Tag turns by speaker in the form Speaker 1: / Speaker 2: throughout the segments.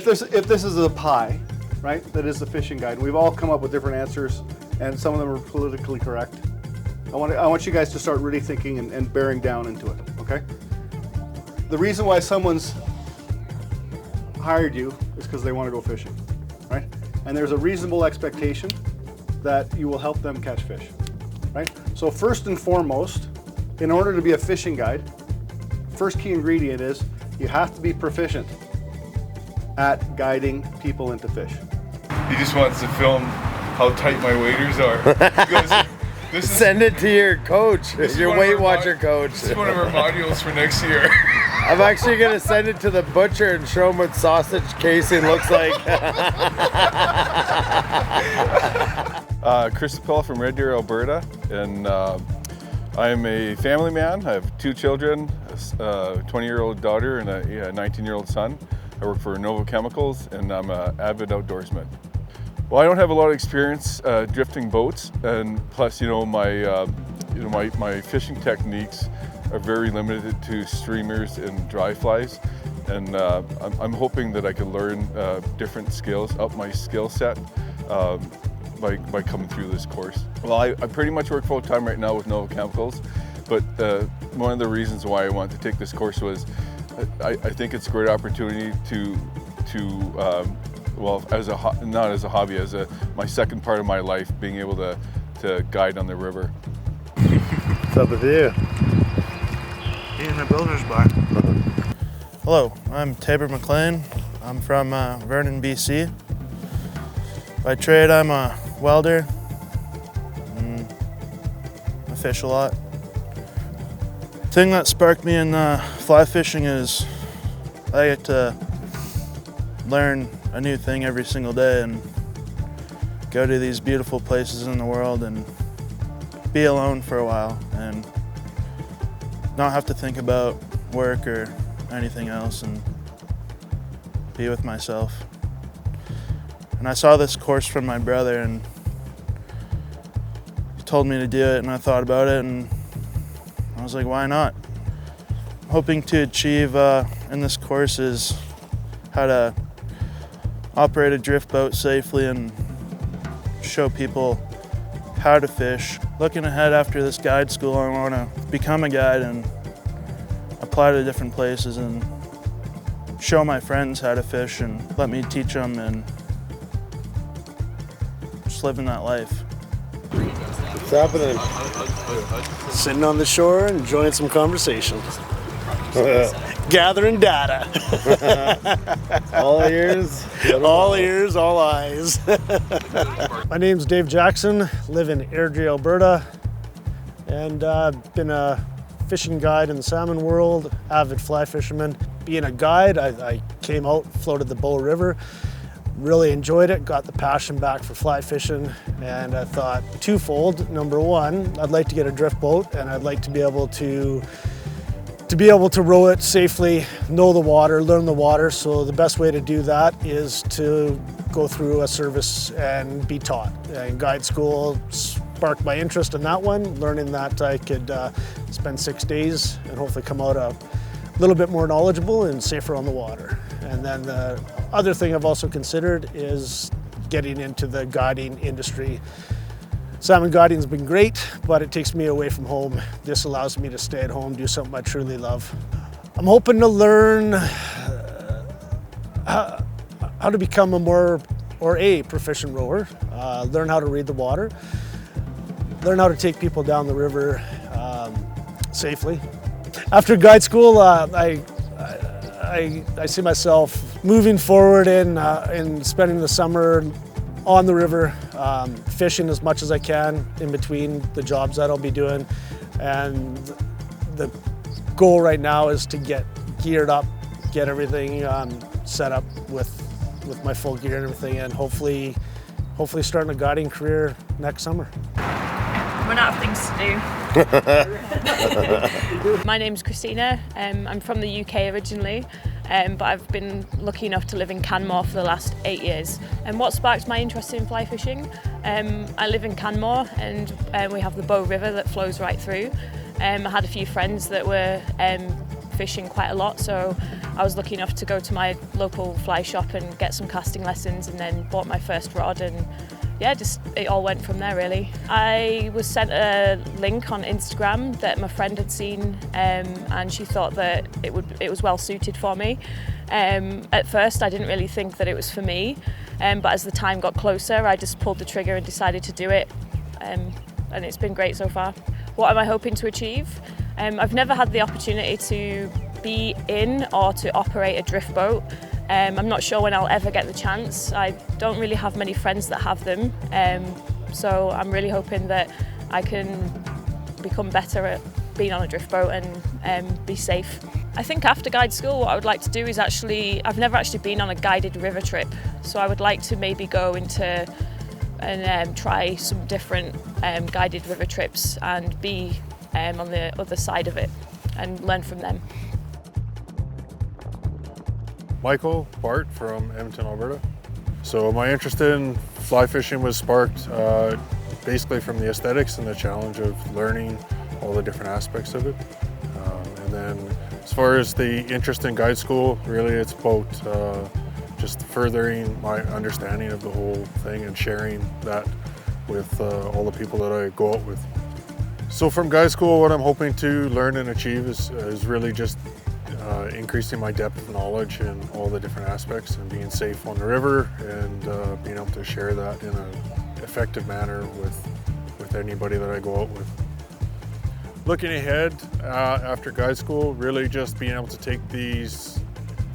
Speaker 1: if this is a pie, right, that is the fishing guide, we've all come up with different answers, and some of them are politically correct. I want you guys to start really thinking and bearing down into it, okay? The reason why someone's hired you is because they want to go fishing, right? And there's a reasonable expectation that you will help them catch fish, right? So first and foremost, in order to be a fishing guide, first key ingredient is you have to be proficient at guiding people into fish.
Speaker 2: He just wants to film how tight my waders are. He goes,
Speaker 3: Send it to your coach, your Weight Watcher coach.
Speaker 2: This is one of our modules for next year.
Speaker 3: I'm actually going to send it to the butcher and show him what sausage casing looks like.
Speaker 2: Chris Pell from Red Deer, Alberta, and I'm a family man. I have 2 children, a 20-year-old daughter and a 19-year-old son. I work for Nova Chemicals, and I'm an avid outdoorsman. Well, I don't have a lot of experience drifting boats, and plus, my fishing techniques are very limited to streamers and dry flies, and I'm hoping that I can learn different skills, up my skill set by coming through this course. Well, I pretty much work full time right now with Nova Chemicals, but one of the reasons why I wanted to take this course was I think it's a great opportunity to well, not as a hobby, as my second part of my life, being able to guide on the river.
Speaker 3: What's up with you?
Speaker 4: In a builder's bar.
Speaker 5: Hello, I'm Tabor McLean. I'm from Vernon, BC. By trade, I'm a welder. I fish a lot. The thing that sparked me in fly fishing is I get to learn a new thing every single day and go to these beautiful places in the world and be alone for a while and not have to think about work or anything else and be with myself. And I saw this course from my brother and he told me to do it, and I thought about it and I was like, why not? Hoping to achieve in this course is how to operate a drift boat safely and show people how to fish. Looking ahead after this guide school, I want to become a guide and apply to different places and show my friends how to fish and let me teach them and just living that life.
Speaker 3: What's happening?
Speaker 4: Sitting on the shore, enjoying some conversation. Gathering data.
Speaker 3: All ears?
Speaker 4: All ears, all eyes. My name's Dave Jackson, live in Airdrie, Alberta, and been a fishing guide in the salmon world, avid fly fisherman. Being a guide, I came out, floated the Bow River, really enjoyed it, got the passion back for fly fishing, and I thought twofold. Number one, I'd like to get a drift boat, and I'd like to be able to row it safely, know the water, learn the water. So the best way to do that is to go through a service and be taught. And guide school sparked my interest in that one, learning that I could spend 6 days and hopefully come out a little bit more knowledgeable and safer on the water. And then the other thing I've also considered is getting into the guiding industry. Salmon guiding's been great, but it takes me away from home. This allows me to stay at home, do something I truly love. I'm hoping to learn how to become a proficient rower, learn how to read the water, learn how to take people down the river safely. After guide school, I see myself moving forward in spending the summer on the river, fishing as much as I can in between the jobs that I'll be doing. And the goal right now is to get geared up, get everything set up with my full gear and everything, and hopefully starting a guiding career next summer.
Speaker 6: Run out of things to do. My name's Christina. I'm from the UK originally, but I've been lucky enough to live in Canmore for the last 8 years. And what sparked my interest in fly fishing? I live in Canmore, and we have the Bow River that flows right through. I had a few friends that were fishing quite a lot, so I was lucky enough to go to my local fly shop and get some casting lessons, and then bought my first rod, and yeah, just it all went from there really. I was sent a link on Instagram that my friend had seen, and she thought that it was well suited for me. At first I didn't really think that it was for me, but as the time got closer I just pulled the trigger and decided to do it, and it's been great so far. What am I hoping to achieve? I've never had the opportunity to be in or to operate a drift boat. I'm not sure when I'll ever get the chance. I don't really have many friends that have them, so I'm really hoping that I can become better at being on a drift boat and be safe. I think after guide school what I would like to do is I've never actually been on a guided river trip, so I would like to maybe go into and try some different guided river trips and be on the other side of it and learn from them.
Speaker 7: Michael Bart from Edmonton, Alberta. So my interest in fly fishing was sparked basically from the aesthetics and the challenge of learning all the different aspects of it. And then as far as the interest in guide school, really it's about just furthering my understanding of the whole thing and sharing that with all the people that I go out with. So from guide school, what I'm hoping to learn and achieve is really just increasing my depth of knowledge in all the different aspects and being safe on the river, and being able to share that in an effective manner with anybody that I go out with. Looking ahead after guide school, really just being able to take the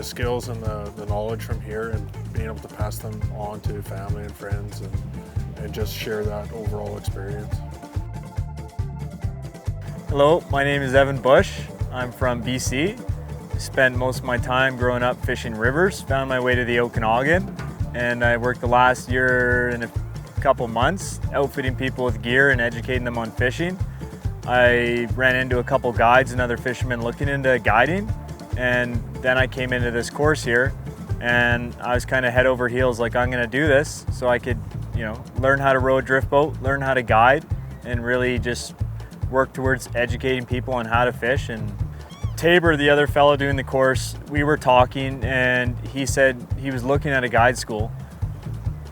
Speaker 7: skills and the knowledge from here and being able to pass them on to family and friends and just share that overall experience.
Speaker 8: Hello, my name is Evan Bush. I'm from BC. Spent most of my time growing up fishing rivers, found my way to the Okanagan, and I worked the last year and a couple months outfitting people with gear and educating them on fishing. I ran into a couple guides and other fishermen looking into guiding, and then I came into this course here, and I was kind of head over heels like, I'm going to do this so I could, learn how to row a drift boat, learn how to guide, and really just work towards educating people on how to fish. And Tabor, the other fellow doing the course, we were talking and he said he was looking at a guide school.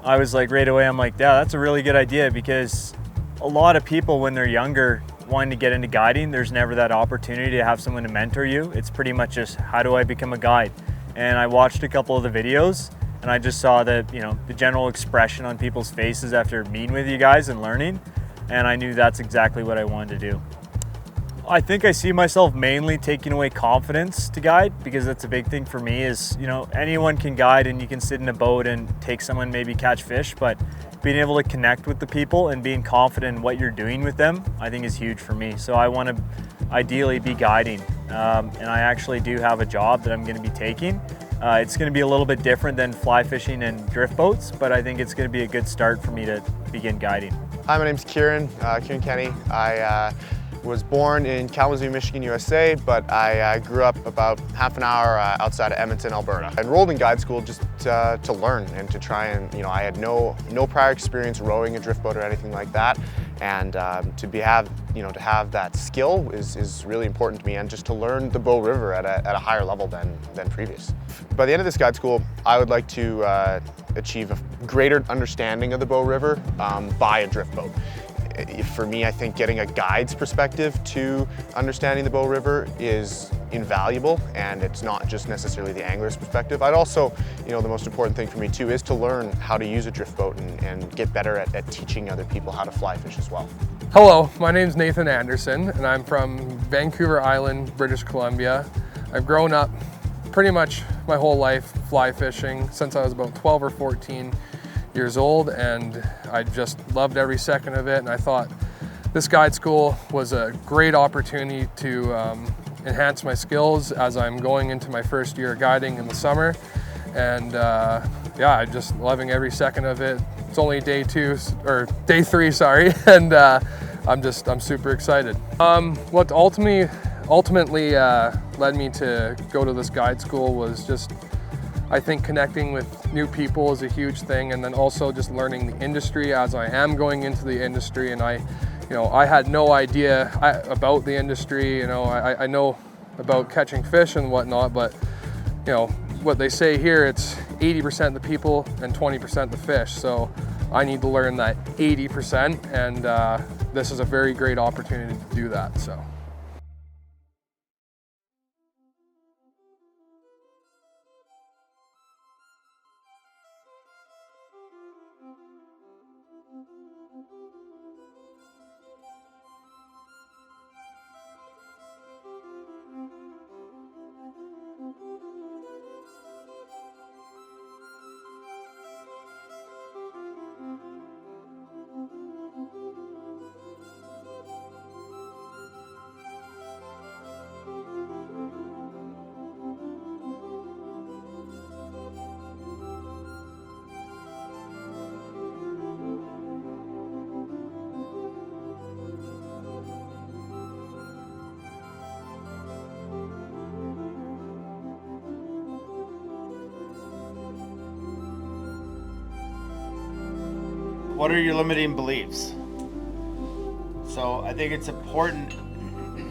Speaker 8: I was like, right away, I'm like, yeah, that's a really good idea, because a lot of people when they're younger wanting to get into guiding, there's never that opportunity to have someone to mentor you. It's pretty much just, how do I become a guide? And I watched a couple of the videos and I just saw that, the general expression on people's faces after meeting with you guys and learning, and I knew that's exactly what I wanted to do. I think I see myself mainly taking away confidence to guide, because that's a big thing for me is, anyone can guide and you can sit in a boat and take someone, maybe catch fish, but being able to connect with the people and being confident in what you're doing with them, I think is huge for me. So I want to ideally be guiding, and I actually do have a job that I'm going to be taking. It's going to be a little bit different than fly fishing and drift boats, but I think it's going to be a good start for me to begin guiding.
Speaker 9: Hi, my name's Kieran Kenny. I was born in Kalamazoo, Michigan, USA, but I grew up about half an hour outside of Edmonton, Alberta. I enrolled in guide school just to learn and to try and, I had no prior experience rowing a drift boat or anything like that, and to have that skill is really important to me, and just to learn the Bow River at a higher level than previous. By the end of this guide school, I would like to achieve a greater understanding of the Bow River by a drift boat. For me, I think getting a guide's perspective to understanding the Bow River is invaluable, and it's not just necessarily the angler's perspective. I'd also, the most important thing for me too is to learn how to use a drift boat and get better at teaching other people how to fly fish as well.
Speaker 10: Hello, my name's Nathan Anderson, and I'm from Vancouver Island, British Columbia. I've grown up pretty much my whole life fly fishing since I was about 12 or 14 years old, and I just loved every second of it, and I thought this guide school was a great opportunity to enhance my skills as I'm going into my first year of guiding in the summer. And yeah, I'm just loving every second of it. It's only day 3, sorry, and I'm super excited. What ultimately led me to go to this guide school was just, I think, connecting with new people is a huge thing, and then also just learning the industry as I am going into the industry. And I had no idea about the industry. I know about catching fish and whatnot, but you know, what they say here, it's 80% the people and 20% the fish. So I need to learn that 80%, and this is a very great opportunity to do that. So.
Speaker 3: What are your limiting beliefs? So I think it's important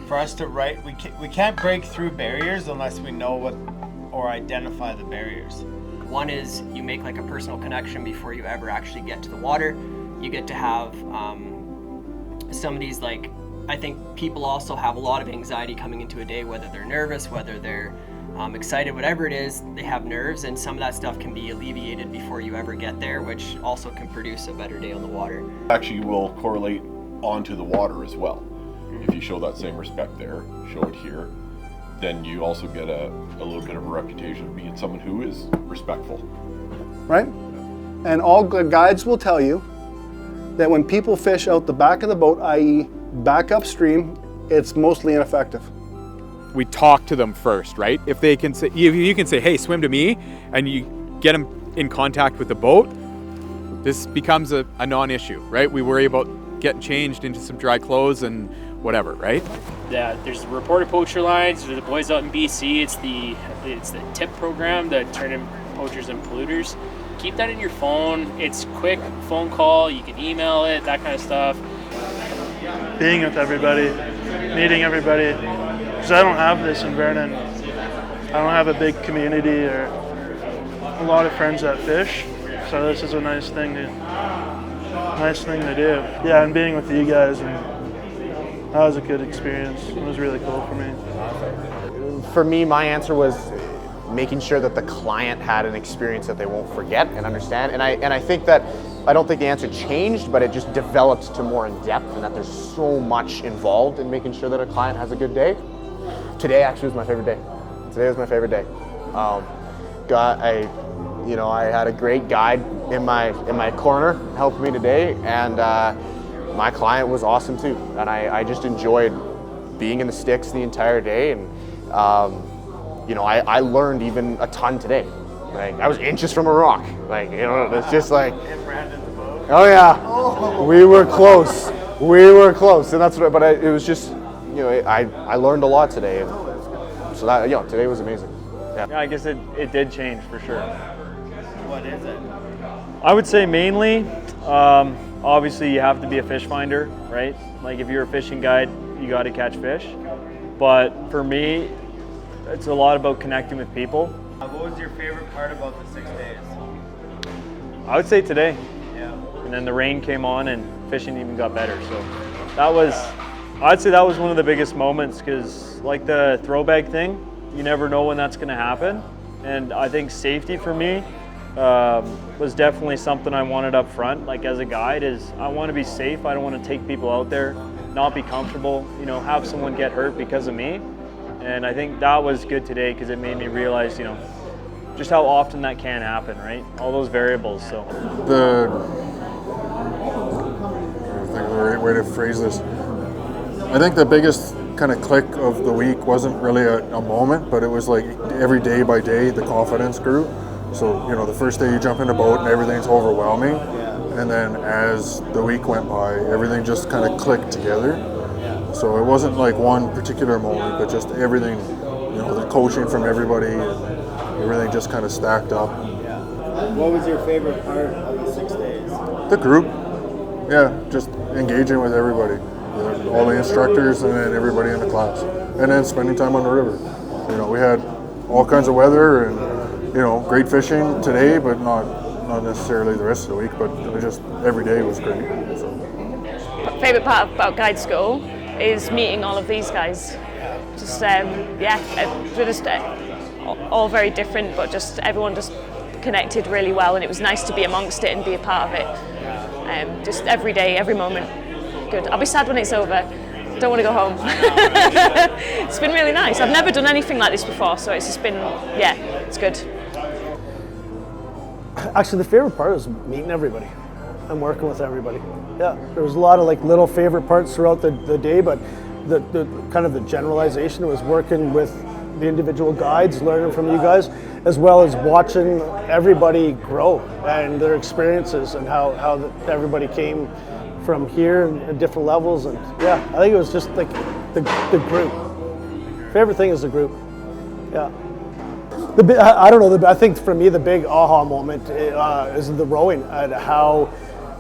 Speaker 3: for us to write. We can't break through barriers unless we know what or identify the barriers.
Speaker 11: One is you make like a personal connection before you ever actually get to the water. You get to have somebody's like, I think people also have a lot of anxiety coming into a day, whether they're nervous, whether they're excited, whatever it is, they have nerves, and some of that stuff can be alleviated before you ever get there, which also can produce a better day on the water.
Speaker 12: Actually will correlate onto the water as well. If you show that same respect there, show it here, then you also get a little bit of a reputation of being someone who is respectful.
Speaker 1: Right? And all good guides will tell you that when people fish out the back of the boat, i.e. back upstream, it's mostly ineffective.
Speaker 13: We talk to them first, right? If they can say, if you can say, hey, swim to me, and you get them in contact with the boat, this becomes a non-issue, right? We worry about getting changed into some dry clothes and whatever, right?
Speaker 14: Yeah, there's the reported poacher lines, there's the boys out in BC, it's the TIP program, the Tournament Poachers and Polluters. Keep that in your phone. It's quick phone call, you can email it, that kind of stuff.
Speaker 5: Being with everybody, meeting everybody, because I don't have this in Vernon. I don't have a big community or a lot of friends that fish, so this is a nice thing to do. Yeah, and being with you guys, and that was a good experience. It was really cool for me.
Speaker 9: For me, my answer was making sure that the client had an experience that they won't forget and understand. And I think that, I don't think the answer changed, but it just developed to more in depth, and that there's so much involved in making sure that a client has a good day. Today actually was my favorite day. Today was my favorite day. I had a great guide in my corner helping me today, and my client was awesome too. And I just enjoyed being in the sticks the entire day, and I learned even a ton today. Like, I was inches from a rock. Like, it's just like, oh yeah, we were close, and that's what. But it was just, I learned a lot today, and so that today was amazing.
Speaker 8: Yeah, I guess it did change for sure.
Speaker 3: What is it?
Speaker 8: I would say mainly, obviously you have to be a fish finder, right? Like if you're a fishing guide, you got to catch fish. But for me, it's a lot about connecting with people.
Speaker 3: What was your favorite part about the 6 days?
Speaker 8: I would say today.
Speaker 3: Yeah.
Speaker 8: And then the rain came on and fishing even got better. So I'd say that was one of the biggest moments, because like the throw bag thing, you never know when that's going to happen. And I think safety for me was definitely something I wanted up front. Like as a guide, is I want to be safe. I don't want to take people out there, not be comfortable, have someone get hurt because of me. And I think that was good today, because it made me realize, just how often that can happen, right? All those variables. So
Speaker 7: I think of the right way to phrase this. I think the biggest kind of click of the week wasn't really a moment, but it was like every day by day the confidence grew. So the first day you jump in a boat and everything's overwhelming, and then as the week went by, everything just kind of clicked together. So it wasn't like one particular moment, but just everything, the coaching from everybody, and everything just kind of stacked up.
Speaker 3: What was your favorite part of the 6 days?
Speaker 7: The group, just engaging with everybody, all the instructors and then everybody in the class. and then spending time on the river. You know, we had all kinds of weather and, you know, great fishing today, but not necessarily the rest of the week, but just every day was great. So.
Speaker 6: Favorite part about guide school is meeting all of these guys. Just we're just all very different, but just everyone just connected really well, and it was nice to be amongst it and be a part of it. Just every day, every moment. Good. I'll be sad when it's over. Don't want to go home. It's been really nice. I've never done anything like this before, so it's just been, yeah, it's good.
Speaker 4: Actually, the favorite part was meeting everybody and working with everybody. Yeah, there was a lot of like little favorite parts throughout the day, but the kind of the generalization was working with the individual guides, learning from you guys, as well as watching everybody grow and their experiences and how everybody came from here and different levels. And yeah, I think it was just like the group. Favorite thing is the group. Yeah. I don't know, I think for me the big aha moment is the rowing, and how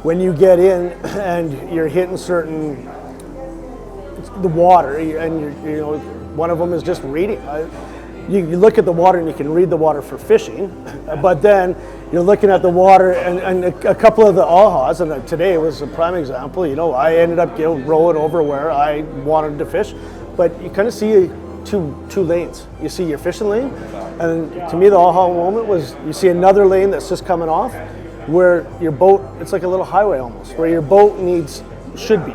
Speaker 4: when you get in and you're hitting the water, and you know, one of them is just reading. You look at the water and you can read the water for fishing, but then you're looking at the water and a couple of the ahas, and today was a prime example. You know, I ended up rowing over where I wanted to fish, but you kind of see two lanes. You see your fishing lane, and to me the aha moment was you see another lane that's just coming off, where your boat, it's like a little highway almost, where your boat should be.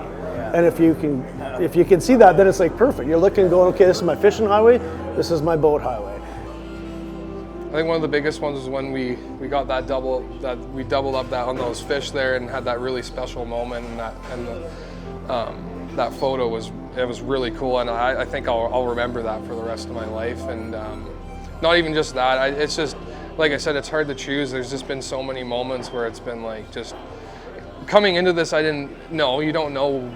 Speaker 4: And if you can see that, then it's like perfect. You're looking, going, okay, this is my fishing highway, this is my boat highway.
Speaker 10: I think one of the biggest ones was when we got we doubled up that on those fish there and had that really special moment, and that photo was really cool, and I think I'll remember that for the rest of my life. And not even just that, it's just like I said, it's hard to choose. There's just been so many moments where it's been like, just coming into this, I didn't know. You don't know.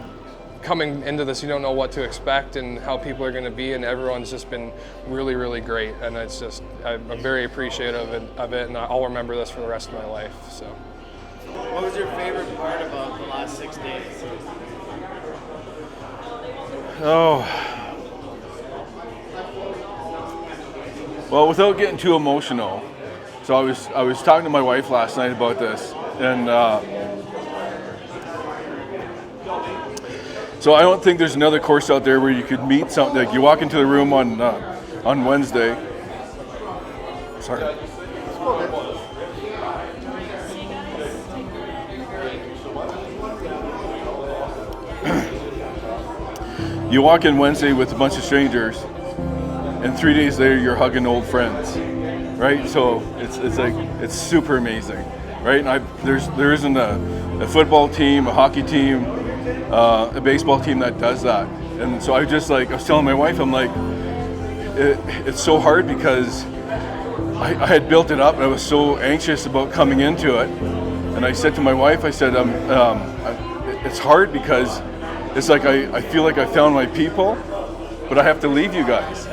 Speaker 10: Coming into this, you don't know what to expect and how people are going to be, and everyone's just been really, really great, and it's just, I'm very appreciative of it, and I'll remember this for the rest of my life. So,
Speaker 3: what was your favorite part about the last 6 days?
Speaker 2: Oh, well, without getting too emotional, so I was talking to my wife last night about this, and so I don't think there's another course out there where you could meet something, like you walk into the room on Wednesday. Sorry. You walk in Wednesday with a bunch of strangers, and 3 days later you're hugging old friends, right? So it's super amazing, right? And there isn't a football team, a hockey team, a baseball team that does that. And so I was telling my wife, I'm like, it's so hard because I had built it up and I was so anxious about coming into it. And I said to my wife, I said, it's hard because it's like I feel like I found my people, but I have to leave you guys.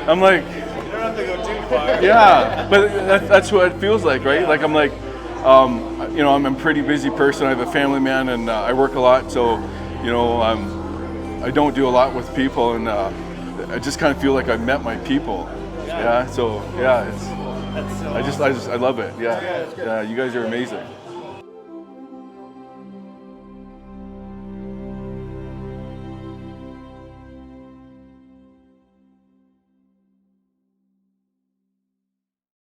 Speaker 2: I'm like,
Speaker 3: you don't have to go too far.
Speaker 2: Yeah, but that's what it feels like, right? Like I'm like, you know, I'm a pretty busy person. I have a family man, and I work a lot, so you know, I don't do a lot with people, and I just kind of feel like I met my people. Yeah. So yeah, I love it. Yeah. Yeah. You guys are amazing.